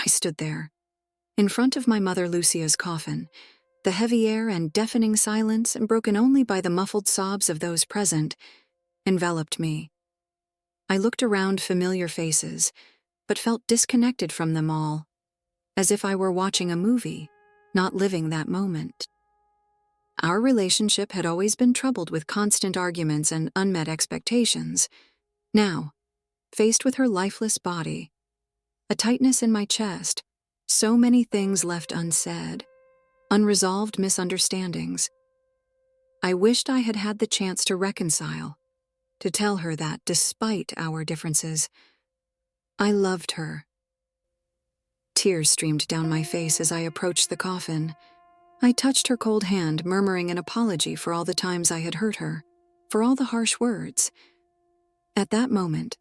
I stood there, in front of my mother Lucia's coffin, the heavy air and deafening silence, broken only by the muffled sobs of those present, enveloped me. I looked around familiar faces, but felt disconnected from them all, as if I were watching a movie, not living that moment. Our relationship had always been troubled with constant arguments and unmet expectations. Now, faced with her lifeless body, a tightness in my chest, so many things left unsaid, unresolved misunderstandings. I wished I had had the chance to reconcile, to tell her that, despite our differences, I loved her. Tears streamed down my face as I approached the coffin. I touched her cold hand, murmuring an apology for all the times I had hurt her, for all the harsh words. At that moment,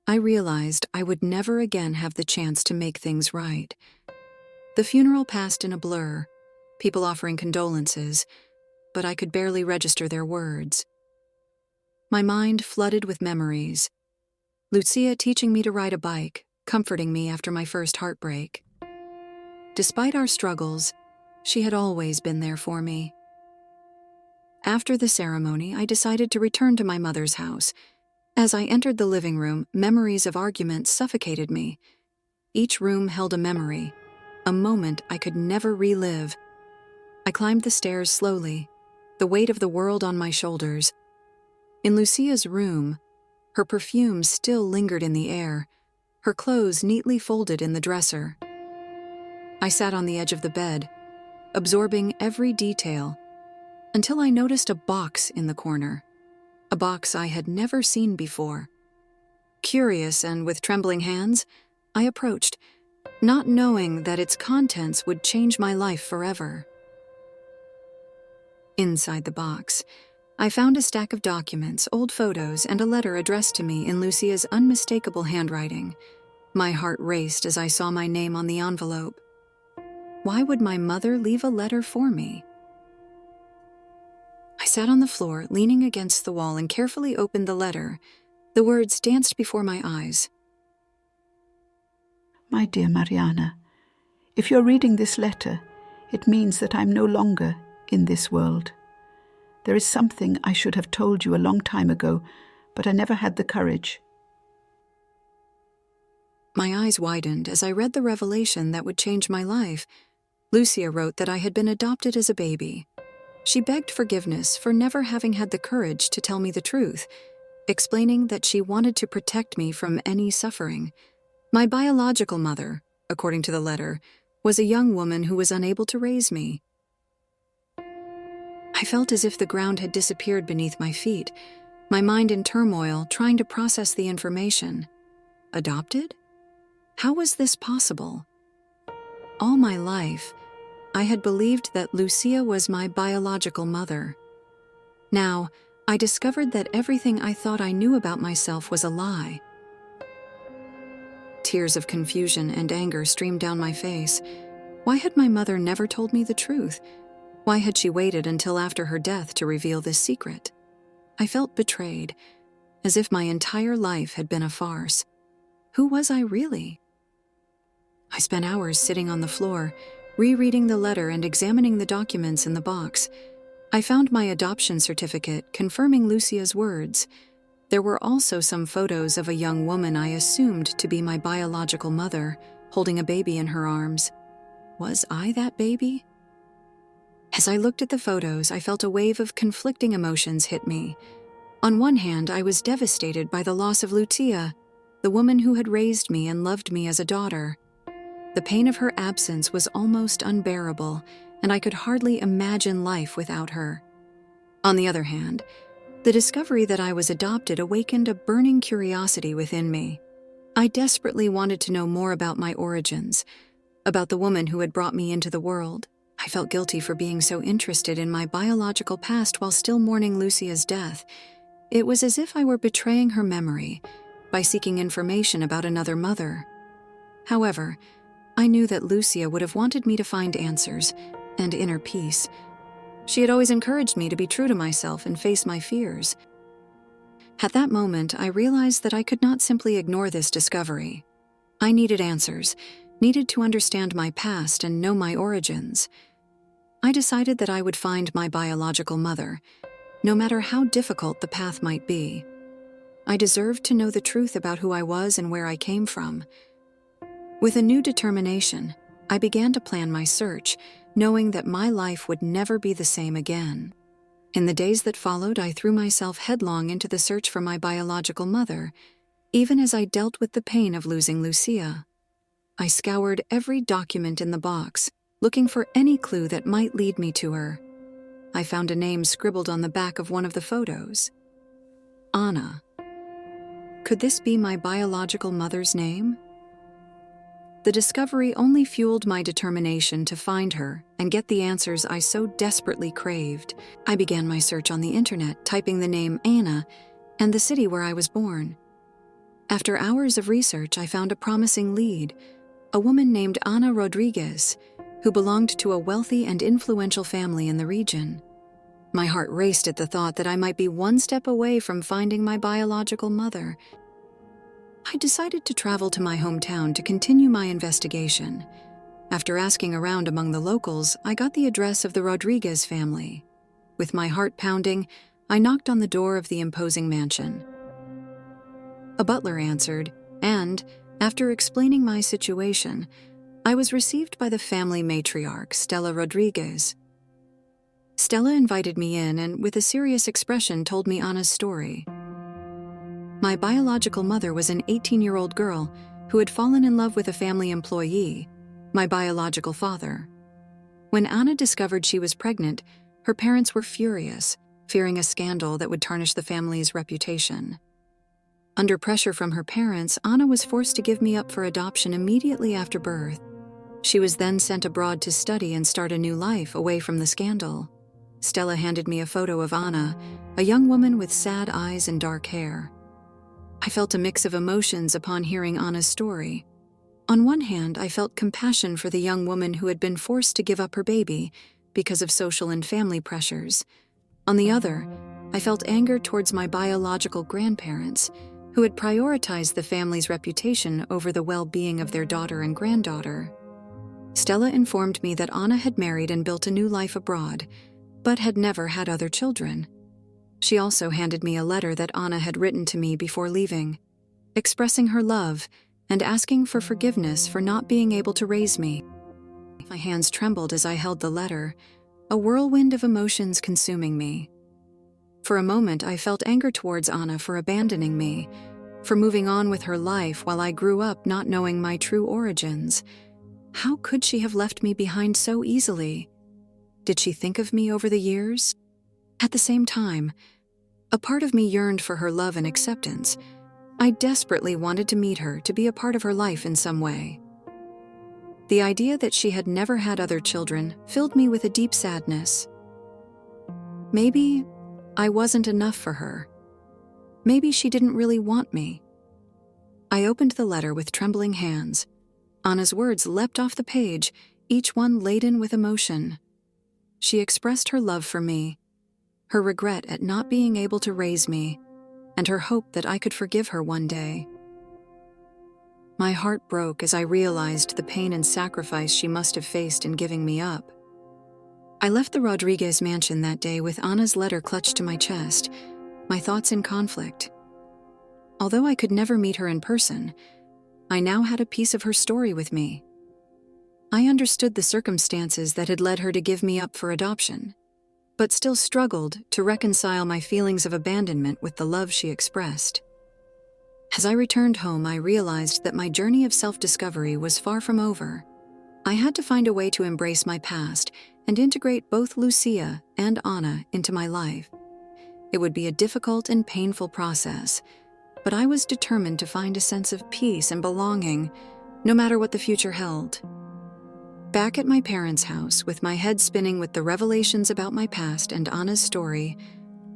I realized I would never again have the chance to make things right. The funeral passed in a blur, people offering condolences, but I could barely register their words. My mind flooded with memories. Lucia teaching me to ride a bike, comforting me after my first heartbreak. Despite our struggles, she had always been there for me. After the ceremony, I decided to return to my mother's house. As I entered the living room, memories of arguments suffocated me. Each room held a memory, a moment I could never relive. I climbed the stairs slowly, the weight of the world on my shoulders. In Lucia's room, her perfume still lingered in the air, her clothes neatly folded in the dresser. I sat on the edge of the bed, absorbing every detail, until I noticed a box in the corner, a box I had never seen before. Curious and with trembling hands, I approached, not knowing that its contents would change my life forever. Inside the box, I found a stack of documents, old photos, and a letter addressed to me in Lucia's unmistakable handwriting. My heart raced as I saw my name on the envelope. Why would my mother leave a letter for me? I sat on the floor, leaning against the wall, and carefully opened the letter. The words danced before my eyes. My dear Mariana, if you're reading this letter, it means that I'm no longer in this world. There is something I should have told you a long time ago, but I never had the courage. My eyes widened as I read the revelation that would change my life. Lucia wrote that I had been adopted as a baby. She begged forgiveness for never having had the courage to tell me the truth, explaining that she wanted to protect me from any suffering. My biological mother, according to the letter, was a young woman who was unable to raise me. I felt as if the ground had disappeared beneath my feet, my mind in turmoil, trying to process the information. Adopted? How was this possible? All my life, I had believed that Lucia was my biological mother. Now, I discovered that everything I thought I knew about myself was a lie. Tears of confusion and anger streamed down my face. Why had my mother never told me the truth? Why had she waited until after her death to reveal this secret? I felt betrayed, as if my entire life had been a farce. Who was I really? I spent hours sitting on the floor, rereading the letter and examining the documents in the box. I found my adoption certificate confirming Lucia's words. There were also some photos of a young woman I assumed to be my biological mother, holding a baby in her arms. Was I that baby? As I looked at the photos, I felt a wave of conflicting emotions hit me. On one hand, I was devastated by the loss of Lucia, the woman who had raised me and loved me as a daughter. The pain of her absence was almost unbearable, and I could hardly imagine life without her. On the other hand, the discovery that I was adopted awakened a burning curiosity within me. I desperately wanted to know more about my origins, about the woman who had brought me into the world. I felt guilty for being so interested in my biological past while still mourning Lucia's death. It was as if I were betraying her memory by seeking information about another mother. However, I knew that Lucia would have wanted me to find answers and inner peace. She had always encouraged me to be true to myself and face my fears. At that moment, I realized that I could not simply ignore this discovery. I needed answers, needed to understand my past and know my origins. I decided that I would find my biological mother, no matter how difficult the path might be. I deserved to know the truth about who I was and where I came from. With a new determination, I began to plan my search, knowing that my life would never be the same again. In the days that followed, I threw myself headlong into the search for my biological mother, even as I dealt with the pain of losing Lucia. I scoured every document in the box, looking for any clue that might lead me to her. I found a name scribbled on the back of one of the photos. Anna. Could this be my biological mother's name? The discovery only fueled my determination to find her and get the answers I so desperately craved. I began my search on the internet, typing the name Anna and the city where I was born. After hours of research, I found a promising lead, a woman named Ana Rodriguez, who belonged to a wealthy and influential family in the region. My heart raced at the thought that I might be one step away from finding my biological mother. I decided to travel to my hometown to continue my investigation. After asking around among the locals, I got the address of the Rodriguez family. With my heart pounding, I knocked on the door of the imposing mansion. A butler answered, and, after explaining my situation, I was received by the family matriarch, Stella Rodriguez. Stella invited me in and, with a serious expression, told me Anna's story. My biological mother was an 18-year-old girl who had fallen in love with a family employee, my biological father. When Anna discovered she was pregnant, her parents were furious, fearing a scandal that would tarnish the family's reputation. Under pressure from her parents, Anna was forced to give me up for adoption immediately after birth. She was then sent abroad to study and start a new life away from the scandal. Stella handed me a photo of Anna, a young woman with sad eyes and dark hair. I felt a mix of emotions upon hearing Anna's story. On one hand, I felt compassion for the young woman who had been forced to give up her baby because of social and family pressures. On the other, I felt anger towards my biological grandparents, who had prioritized the family's reputation over the well-being of their daughter and granddaughter. Stella informed me that Anna had married and built a new life abroad, but had never had other children. She also handed me a letter that Anna had written to me before leaving, expressing her love and asking for forgiveness for not being able to raise me. My hands trembled as I held the letter, a whirlwind of emotions consuming me. For a moment, I felt anger towards Anna for abandoning me, for moving on with her life while I grew up not knowing my true origins. How could she have left me behind so easily? Did she think of me over the years? At the same time, a part of me yearned for her love and acceptance. I desperately wanted to meet her, to be a part of her life in some way. The idea that she had never had other children filled me with a deep sadness. Maybe I wasn't enough for her. Maybe she didn't really want me. I opened the letter with trembling hands. Anna's words leapt off the page, each one laden with emotion. She expressed her love for me, her regret at not being able to raise me, and her hope that I could forgive her one day. My heart broke as I realized the pain and sacrifice she must have faced in giving me up. I left the Rodriguez mansion that day with Anna's letter clutched to my chest, my thoughts in conflict. Although I could never meet her in person, I now had a piece of her story with me. I understood the circumstances that had led her to give me up for adoption, but still struggled to reconcile my feelings of abandonment with the love she expressed. As I returned home, I realized that my journey of self-discovery was far from over. I had to find a way to embrace my past and integrate both Lucia and Anna into my life. It would be a difficult and painful process, but I was determined to find a sense of peace and belonging, no matter what the future held. Back at my parents' house, with my head spinning with the revelations about my past and Anna's story,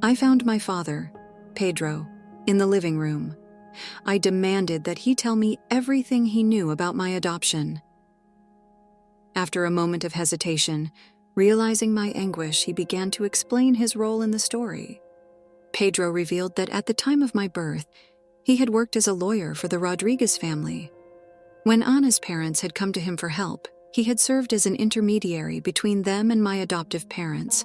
I found my father, Pedro, in the living room. I demanded that he tell me everything he knew about my adoption. After a moment of hesitation, realizing my anguish, he began to explain his role in the story. Pedro revealed that at the time of my birth, he had worked as a lawyer for the Rodriguez family. When Anna's parents had come to him for help, he had served as an intermediary between them and my adoptive parents,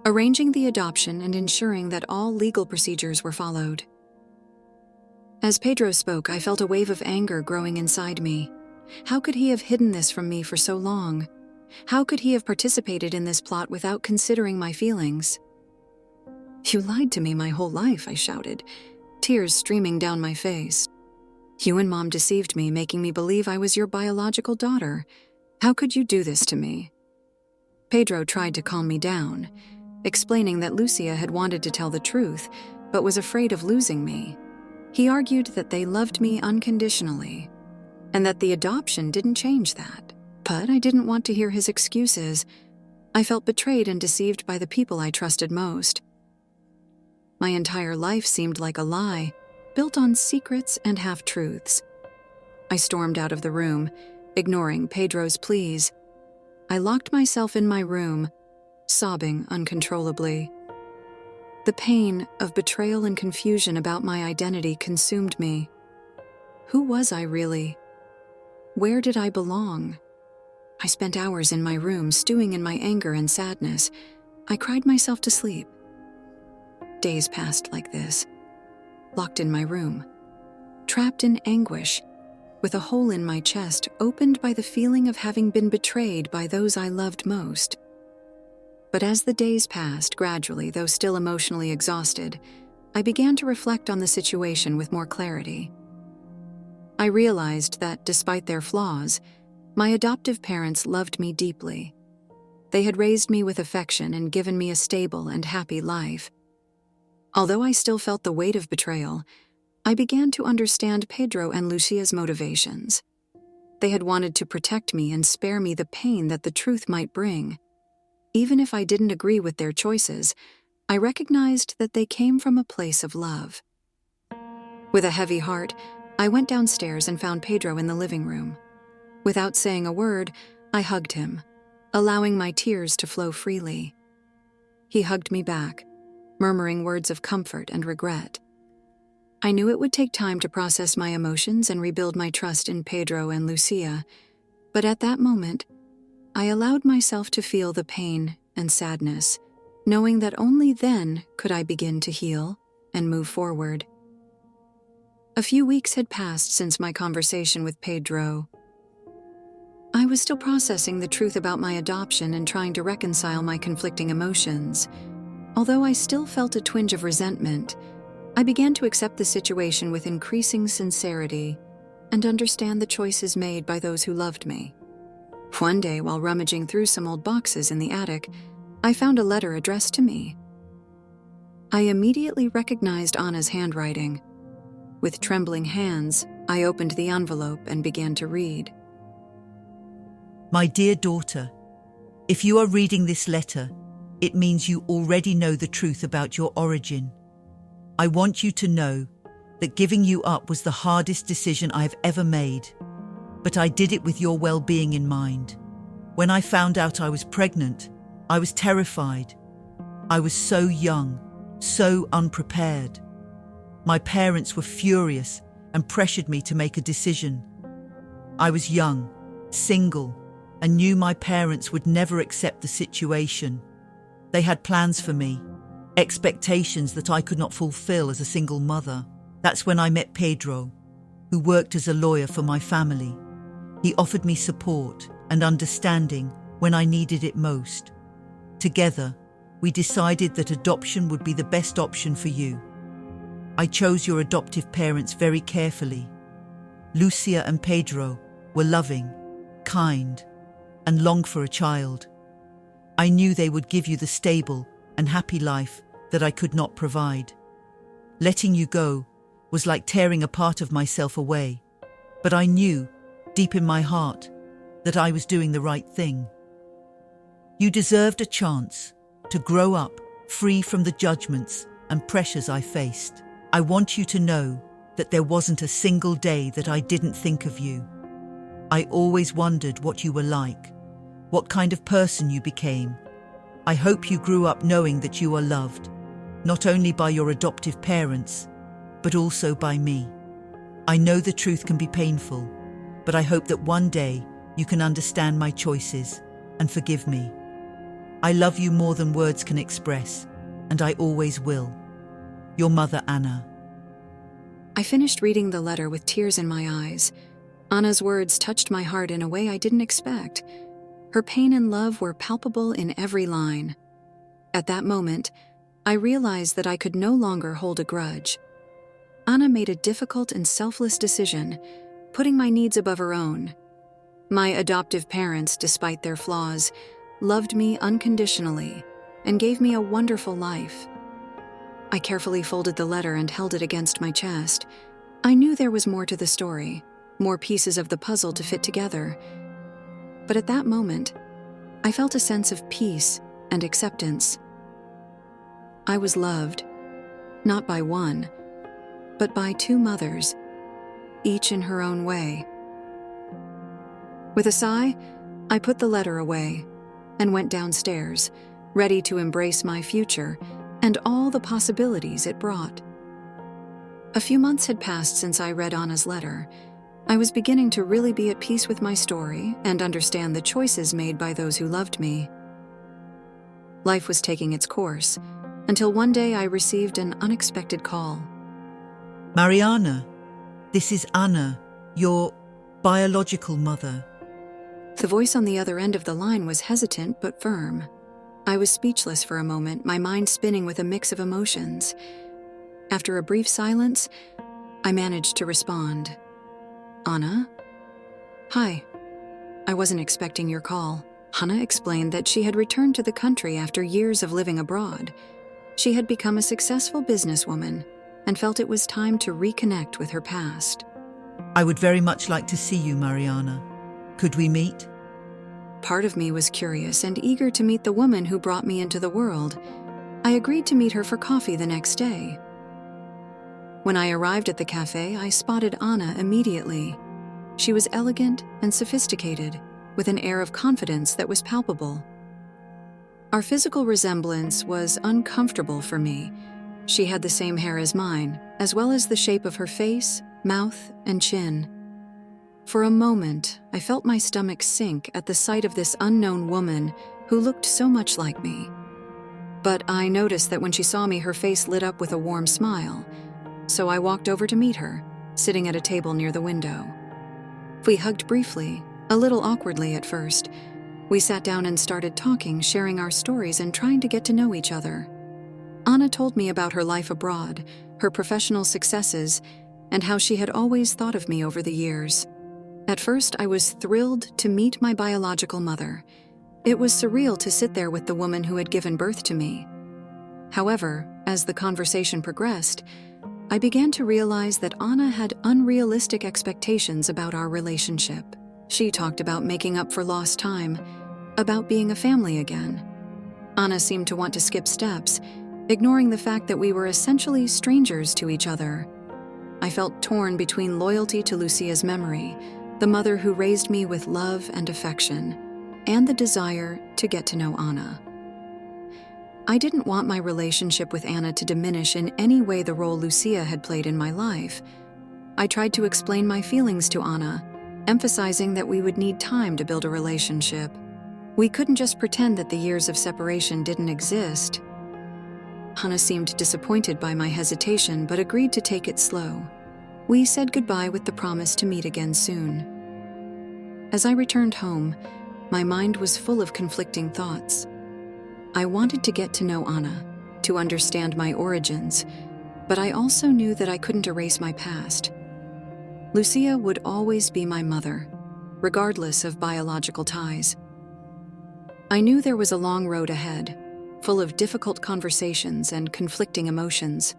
arranging the adoption and ensuring that all legal procedures were followed. As Pedro spoke, I felt a wave of anger growing inside me. How could he have hidden this from me for so long? How could he have participated in this plot without considering my feelings? "You lied to me my whole life," I shouted, tears streaming down my face. "You and Mom deceived me, making me believe I was your biological daughter. How could you do this to me?" Pedro tried to calm me down, explaining that Lucia had wanted to tell the truth, but was afraid of losing me. He argued that they loved me unconditionally, and that the adoption didn't change that. But I didn't want to hear his excuses. I felt betrayed and deceived by the people I trusted most. My entire life seemed like a lie, built on secrets and half-truths. I stormed out of the room, ignoring Pedro's pleas. I locked myself in my room, sobbing uncontrollably. The pain of betrayal and confusion about my identity consumed me. Who was I really? Where did I belong? I spent hours in my room, stewing in my anger and sadness. I cried myself to sleep. Days passed like this, locked in my room, trapped in anguish, with a hole in my chest opened by the feeling of having been betrayed by those I loved most. But as the days passed, gradually, though still emotionally exhausted, I began to reflect on the situation with more clarity. I realized that, despite their flaws, my adoptive parents loved me deeply. They had raised me with affection and given me a stable and happy life. Although I still felt the weight of betrayal, I began to understand Pedro and Lucia's motivations. They had wanted to protect me and spare me the pain that the truth might bring. Even if I didn't agree with their choices, I recognized that they came from a place of love. With a heavy heart, I went downstairs and found Pedro in the living room. Without saying a word, I hugged him, allowing my tears to flow freely. He hugged me back, murmuring words of comfort and regret. I knew it would take time to process my emotions and rebuild my trust in Pedro and Lucia, but at that moment, I allowed myself to feel the pain and sadness, knowing that only then could I begin to heal and move forward. A few weeks had passed since my conversation with Pedro. I was still processing the truth about my adoption and trying to reconcile my conflicting emotions. Although I still felt a twinge of resentment, I began to accept the situation with increasing sincerity and understand the choices made by those who loved me. One day, while rummaging through some old boxes in the attic, I found a letter addressed to me. I immediately recognized Anna's handwriting. With trembling hands, I opened the envelope and began to read. My dear daughter, if you are reading this letter, it means you already know the truth about your origin. I want you to know that giving you up was the hardest decision I've ever made, but I did it with your well-being in mind. When I found out I was pregnant, I was terrified. I was so young, so unprepared. My parents were furious and pressured me to make a decision. I was young, single, and knew my parents would never accept the situation. They had plans for me, expectations that I could not fulfill as a single mother. That's when I met Pedro, who worked as a lawyer for my family. He offered me support and understanding when I needed it most. Together, we decided that adoption would be the best option for you. I chose your adoptive parents very carefully. Lucia and Pedro were loving, kind, and longed for a child. I knew they would give you the stable and happy life that I could not provide. Letting you go was like tearing a part of myself away, but I knew, deep in my heart, that I was doing the right thing. You deserved a chance to grow up free from the judgments and pressures I faced. I want you to know that there wasn't a single day that I didn't think of you. I always wondered what you were like, what kind of person you became. I hope you grew up knowing that you are loved, not only by your adoptive parents, but also by me. I know the truth can be painful, but I hope that one day you can understand my choices and forgive me. I love you more than words can express, and I always will. Your mother, Anna. I finished reading the letter with tears in my eyes. Anna's words touched my heart in a way I didn't expect. Her pain and love were palpable in every line. At that moment, I realized that I could no longer hold a grudge. Anna made a difficult and selfless decision, putting my needs above her own. My adoptive parents, despite their flaws, loved me unconditionally and gave me a wonderful life. I carefully folded the letter and held it against my chest. I knew there was more to the story, more pieces of the puzzle to fit together. But at that moment, I felt a sense of peace and acceptance. I was loved, not by one, but by two mothers, each in her own way. With a sigh, I put the letter away and went downstairs, ready to embrace my future and all the possibilities it brought. A few months had passed since I read Anna's letter. I was beginning to really be at peace with my story and understand the choices made by those who loved me. Life was taking its course, until one day I received an unexpected call. Mariana, this is Anna, your biological mother. The voice on the other end of the line was hesitant but firm. I was speechless for a moment, my mind spinning with a mix of emotions. After a brief silence, I managed to respond. Anna? Hi. I wasn't expecting your call. Anna explained that she had returned to the country after years of living abroad. She had become a successful businesswoman and felt it was time to reconnect with her past. I would very much like to see you, Mariana. Could we meet? Part of me was curious and eager to meet the woman who brought me into the world. I agreed to meet her for coffee the next day. When I arrived at the cafe, I spotted Anna immediately. She was elegant and sophisticated, with an air of confidence that was palpable. Our physical resemblance was uncomfortable for me. She had the same hair as mine, as well as the shape of her face, mouth, and chin. For a moment, I felt my stomach sink at the sight of this unknown woman who looked so much like me. But I noticed that when she saw me, her face lit up with a warm smile, so I walked over to meet her, sitting at a table near the window. We hugged briefly, a little awkwardly at first. We sat down and started talking, sharing our stories and trying to get to know each other. Anna told me about her life abroad, her professional successes, and how she had always thought of me over the years. At first, I was thrilled to meet my biological mother. It was surreal to sit there with the woman who had given birth to me. However, as the conversation progressed, I began to realize that Anna had unrealistic expectations about our relationship. She talked about making up for lost time, about being a family again. Anna seemed to want to skip steps, ignoring the fact that we were essentially strangers to each other. I felt torn between loyalty to Lucia's memory, the mother who raised me with love and affection, and the desire to get to know Anna. I didn't want my relationship with Anna to diminish in any way the role Lucia had played in my life. I tried to explain my feelings to Anna, emphasizing that we would need time to build a relationship. We couldn't just pretend that the years of separation didn't exist. Anna seemed disappointed by my hesitation, but agreed to take it slow. We said goodbye with the promise to meet again soon. As I returned home, my mind was full of conflicting thoughts. I wanted to get to know Anna, to understand my origins, but I also knew that I couldn't erase my past. Lucia would always be my mother, regardless of biological ties. I knew there was a long road ahead, full of difficult conversations and conflicting emotions.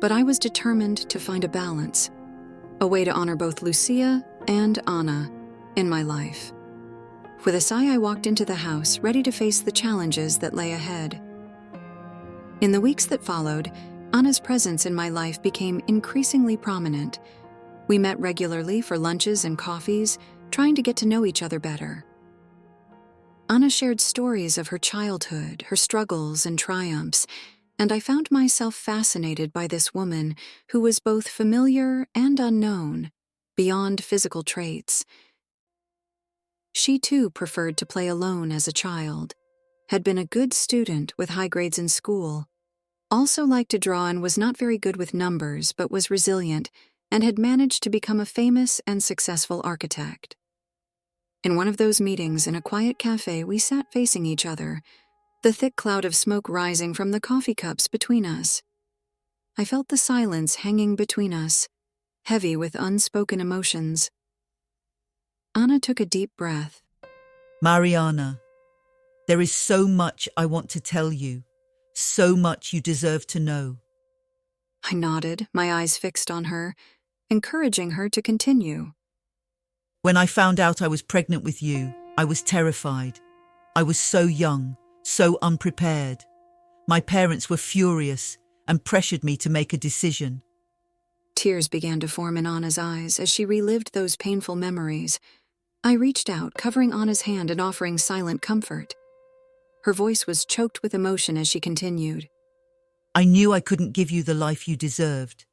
But I was determined to find a balance, a way to honor both Lucia and Anna in my life. With a sigh, I walked into the house, ready to face the challenges that lay ahead. In the weeks that followed, Anna's presence in my life became increasingly prominent. We met regularly for lunches and coffees, trying to get to know each other better. Anna shared stories of her childhood, her struggles and triumphs, and I found myself fascinated by this woman who was both familiar and unknown. beyond physical traits. She too preferred to play alone as a child, had been a good student with high grades in school, also liked to draw and was not very good with numbers but was resilient and had managed to become a famous and successful architect. In one of those meetings in a quiet cafe, we sat facing each other, the thick cloud of smoke rising from the coffee cups between us. I felt the silence hanging between us, heavy with unspoken emotions. Anna took a deep breath. Mariana, there is so much I want to tell you, so much you deserve to know. I nodded, my eyes fixed on her, encouraging her to continue. When I found out I was pregnant with you, I was terrified. I was so young, so unprepared. My parents were furious and pressured me to make a decision. Tears began to form in Anna's eyes as she relived those painful memories. I reached out, covering Anna's hand and offering silent comfort. Her voice was choked with emotion as she continued. I knew I couldn't give you the life you deserved.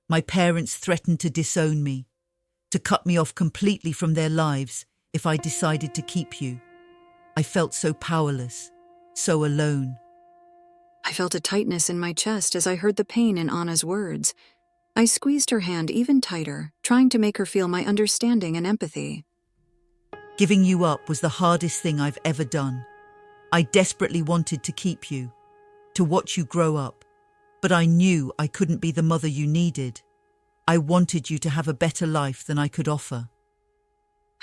My parents threatened to disown me, to cut me off completely from their lives if I decided to keep you. I felt so powerless, so alone. I felt a tightness in my chest as I heard the pain in Anna's words. I squeezed her hand even tighter, trying to make her feel my understanding and empathy. Giving you up was the hardest thing I've ever done. I desperately wanted to keep you, to watch you grow up, but I knew I couldn't be the mother you needed. I wanted you to have a better life than I could offer.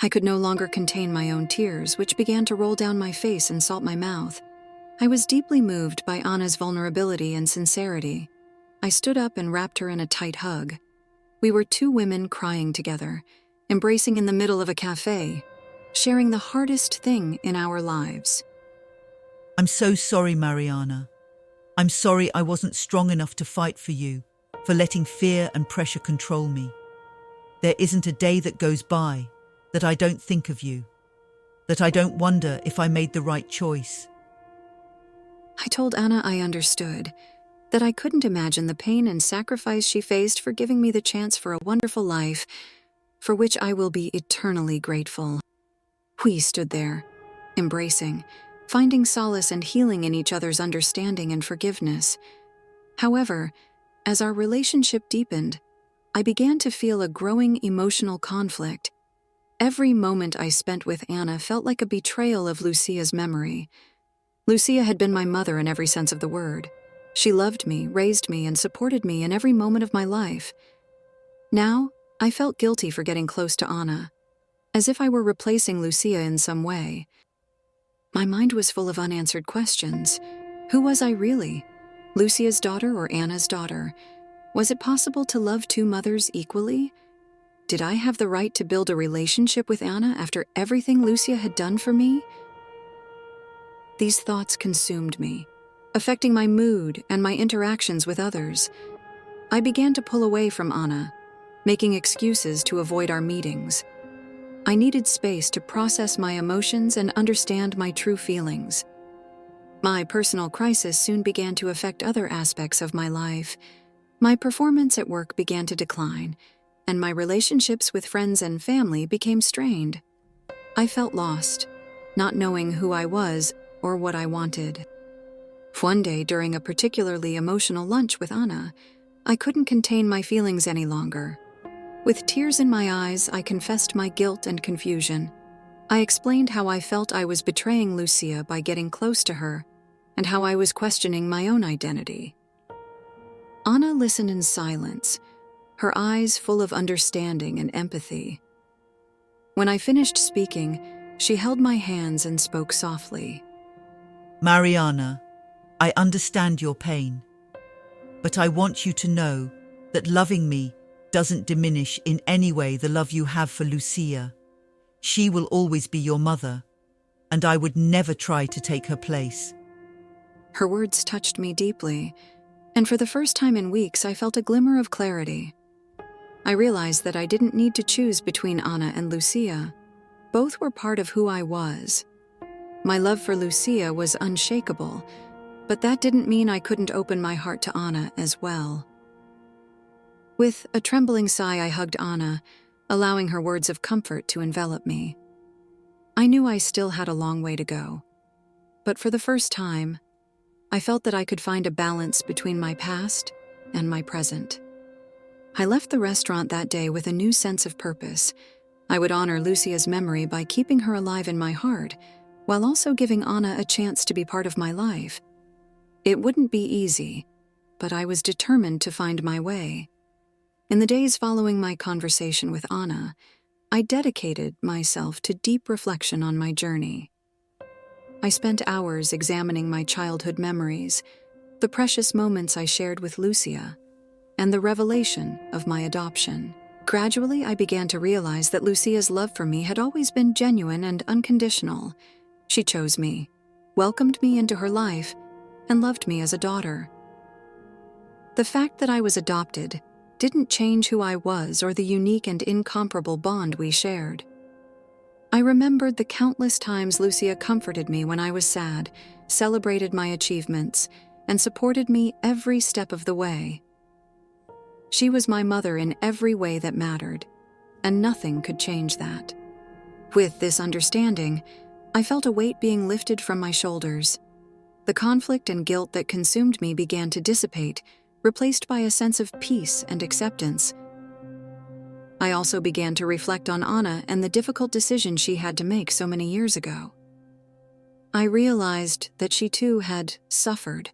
I could no longer contain my own tears, which began to roll down my face and salt my mouth. I was deeply moved by Anna's vulnerability and sincerity. I stood up and wrapped her in a tight hug. We were two women crying together, embracing in the middle of a cafe, sharing the hardest thing in our lives. I'm so sorry, Mariana. I'm sorry I wasn't strong enough to fight for you, for letting fear and pressure control me. There isn't a day that goes by that I don't think of you, that I don't wonder if I made the right choice. I told Anna I understood, that I couldn't imagine the pain and sacrifice she faced for giving me the chance for a wonderful life, for which I will be eternally grateful. We stood there, embracing, finding solace and healing in each other's understanding and forgiveness. However, as our relationship deepened, I began to feel a growing emotional conflict. Every moment I spent with Anna felt like a betrayal of Lucia's memory. Lucia had been my mother in every sense of the word. She loved me, raised me, and supported me in every moment of my life. Now, I felt guilty for getting close to Anna, as if I were replacing Lucia in some way. My mind was full of unanswered questions. Who was I really? Lucia's daughter or Anna's daughter? Was it possible to love two mothers equally? Did I have the right to build a relationship with Anna after everything Lucia had done for me? These thoughts consumed me, affecting my mood and my interactions with others. I began to pull away from Anna, making excuses to avoid our meetings. I needed space to process my emotions and understand my true feelings. My personal crisis soon began to affect other aspects of my life. My performance at work began to decline, and my relationships with friends and family became strained. I felt lost, not knowing who I was or what I wanted. One day, during a particularly emotional lunch with Anna, I couldn't contain my feelings any longer. With tears in my eyes, I confessed my guilt and confusion. I explained how I felt I was betraying Lucia by getting close to her, and how I was questioning my own identity. Anna listened in silence, her eyes full of understanding and empathy. When I finished speaking, she held my hands and spoke softly. Mariana, I understand your pain, but I want you to know that loving me doesn't diminish in any way the love you have for Lucia. She will always be your mother, and I would never try to take her place. Her words touched me deeply, and for the first time in weeks, I felt a glimmer of clarity. I realized that I didn't need to choose between Anna and Lucia. Both were part of who I was. My love for Lucia was unshakable, but that didn't mean I couldn't open my heart to Anna as well. With a trembling sigh, I hugged Anna, allowing her words of comfort to envelop me. I knew I still had a long way to go, but for the first time, I felt that I could find a balance between my past and my present. I left the restaurant that day with a new sense of purpose. I would honor Lucia's memory by keeping her alive in my heart, while also giving Anna a chance to be part of my life. It wouldn't be easy, but I was determined to find my way. In the days following my conversation with Anna, I dedicated myself to deep reflection on my journey. I spent hours examining my childhood memories, the precious moments I shared with Lucia, and the revelation of my adoption. Gradually, I began to realize that Lucia's love for me had always been genuine and unconditional. She chose me, welcomed me into her life, and loved me as a daughter. The fact that I was adopted didn't change who I was or the unique and incomparable bond we shared. I remembered the countless times Lucia comforted me when I was sad, celebrated my achievements, and supported me every step of the way. She was my mother in every way that mattered, and nothing could change that. With this understanding, I felt a weight being lifted from my shoulders. The conflict and guilt that consumed me began to dissipate, replaced by a sense of peace and acceptance. I also began to reflect on Anna and the difficult decision she had to make so many years ago. I realized that she too had suffered,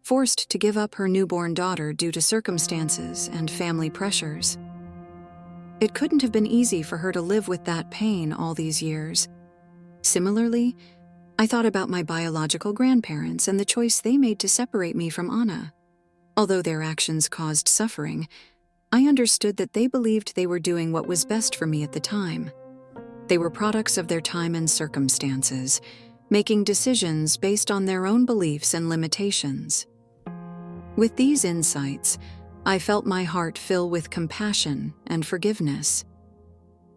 forced to give up her newborn daughter due to circumstances and family pressures. It couldn't have been easy for her to live with that pain all these years. Similarly, I thought about my biological grandparents and the choice they made to separate me from Anna. Although their actions caused suffering, I understood that they believed they were doing what was best for me at the time. They were products of their time and circumstances, making decisions based on their own beliefs and limitations. With these insights, I felt my heart fill with compassion and forgiveness.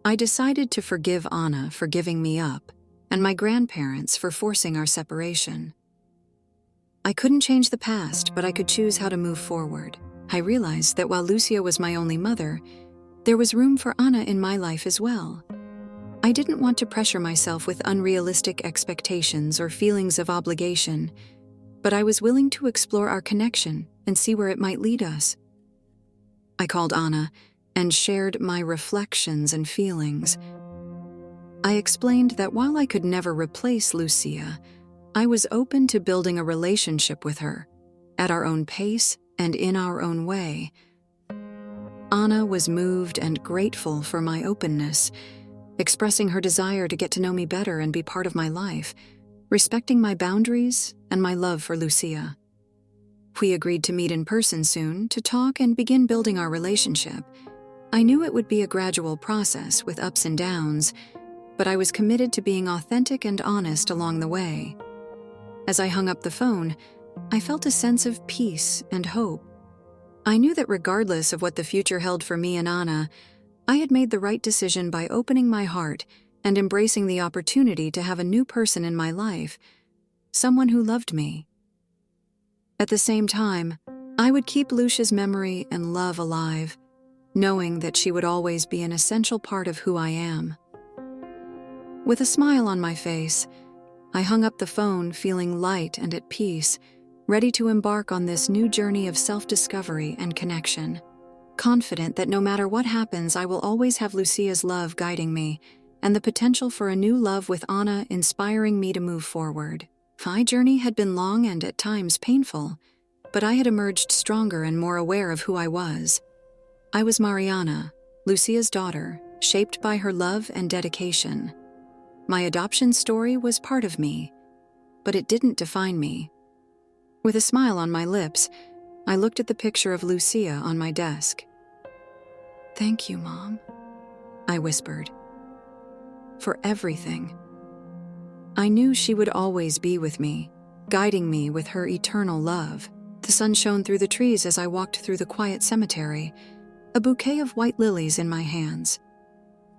I decided to forgive Anna for giving me up, and my grandparents for forcing our separation. I couldn't change the past, but I could choose how to move forward. I realized that while Lucia was my only mother, there was room for Anna in my life as well. I didn't want to pressure myself with unrealistic expectations or feelings of obligation, but I was willing to explore our connection and see where it might lead us. I called Anna and shared my reflections and feelings. I explained that while I could never replace Lucia, I was open to building a relationship with her, at our own pace and in our own way. Anna was moved and grateful for my openness, expressing her desire to get to know me better and be part of my life, respecting my boundaries and my love for Lucia. We agreed to meet in person soon to talk and begin building our relationship. I knew it would be a gradual process with ups and downs, but I was committed to being authentic and honest along the way. As I hung up the phone, I felt a sense of peace and hope. I knew that regardless of what the future held for me and Anna, I had made the right decision by opening my heart and embracing the opportunity to have a new person in my life, someone who loved me. At the same time, I would keep Lucia's memory and love alive, knowing that she would always be an essential part of who I am. With a smile on my face, I hung up the phone feeling light and at peace, ready to embark on this new journey of self-discovery and connection. Confident that no matter what happens, I will always have Lucia's love guiding me, and the potential for a new love with Anna inspiring me to move forward. My journey had been long and at times painful, but I had emerged stronger and more aware of who I was. I was Mariana, Lucia's daughter, shaped by her love and dedication. My adoption story was part of me, but it didn't define me. With a smile on my lips, I looked at the picture of Lucia on my desk. "Thank you, Mom," I whispered, "for everything." I knew she would always be with me, guiding me with her eternal love. The sun shone through the trees as I walked through the quiet cemetery, a bouquet of white lilies in my hands.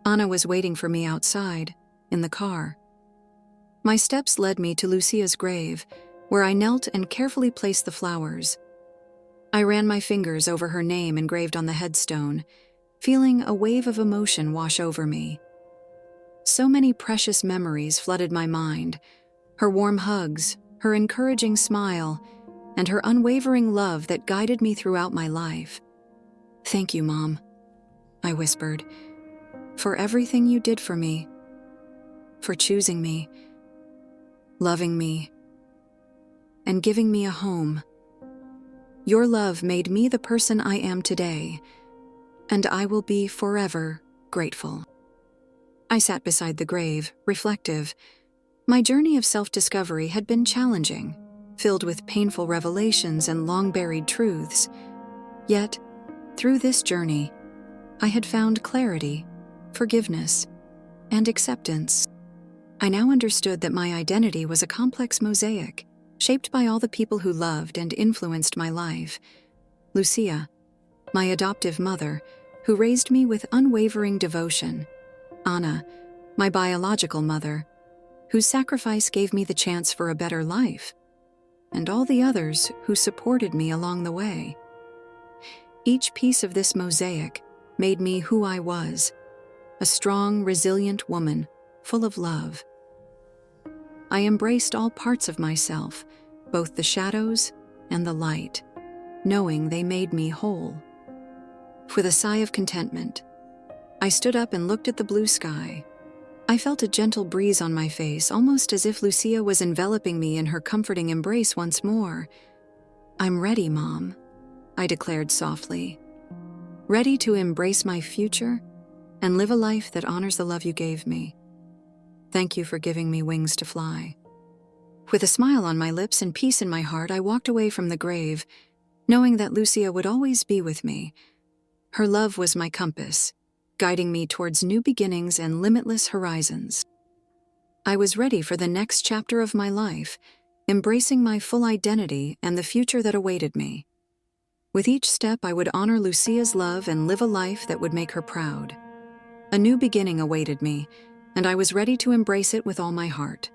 Anna was waiting for me outside, in the car. My steps led me to Lucia's grave, where I knelt and carefully placed the flowers. I ran my fingers over her name engraved on the headstone, feeling a wave of emotion wash over me. So many precious memories flooded my mind: her warm hugs, her encouraging smile, and her unwavering love that guided me throughout my life. "Thank you, Mom," I whispered, "for everything you did for me, for choosing me, loving me, and giving me a home. Your love made me the person I am today, and I will be forever grateful." I sat beside the grave, reflective. My journey of self-discovery had been challenging, filled with painful revelations and long-buried truths. Yet, through this journey, I had found clarity, forgiveness, and acceptance. I now understood that my identity was a complex mosaic, shaped by all the people who loved and influenced my life. Lucia, my adoptive mother, who raised me with unwavering devotion. Anna, my biological mother, whose sacrifice gave me the chance for a better life. And all the others who supported me along the way. Each piece of this mosaic made me who I was, a strong, resilient woman, full of love. I embraced all parts of myself, both the shadows and the light, knowing they made me whole. With a sigh of contentment, I stood up and looked at the blue sky. I felt a gentle breeze on my face, almost as if Lucia was enveloping me in her comforting embrace once more. "I'm ready, Mom," I declared softly. "Ready to embrace my future and live a life that honors the love you gave me. Thank you for giving me wings to fly." With a smile on my lips and peace in my heart, I walked away from the grave, knowing that Lucia would always be with me. Her love was my compass, guiding me towards new beginnings and limitless horizons. I was ready for the next chapter of my life, embracing my full identity and the future that awaited me. With each step, I would honor Lucia's love and live a life that would make her proud. A new beginning awaited me, and I was ready to embrace it with all my heart.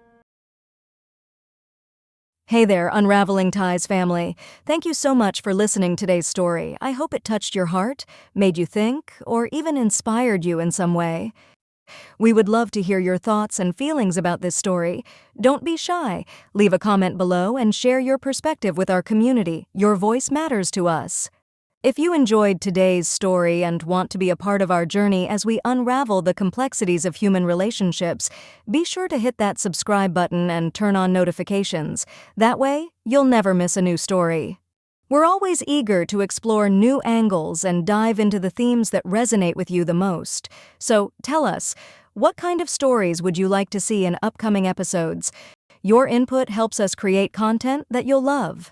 Hey there, Unraveling Ties family. Thank you so much for listening to today's story. I hope it touched your heart, made you think, or even inspired you in some way. We would love to hear your thoughts and feelings about this story. Don't be shy. Leave a comment below and share your perspective with our community. Your voice matters to us. If you enjoyed today's story and want to be a part of our journey as we unravel the complexities of human relationships, be sure to hit that subscribe button and turn on notifications. That way, you'll never miss a new story. We're always eager to explore new angles and dive into the themes that resonate with you the most. So tell us, what kind of stories would you like to see in upcoming episodes? Your input helps us create content that you'll love.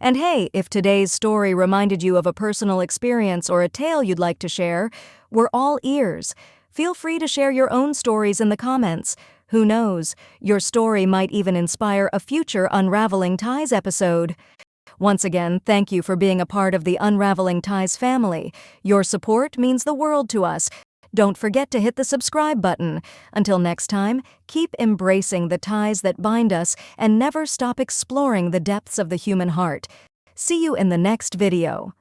And hey, if today's story reminded you of a personal experience or a tale you'd like to share, we're all ears. Feel free to share your own stories in the comments. Who knows, your story might even inspire a future Unraveling Ties episode. Once again, thank you for being a part of the Unraveling Ties family. Your support means the world to us. Don't forget to hit the subscribe button. Until next time, keep embracing the ties that bind us and never stop exploring the depths of the human heart. See you in the next video.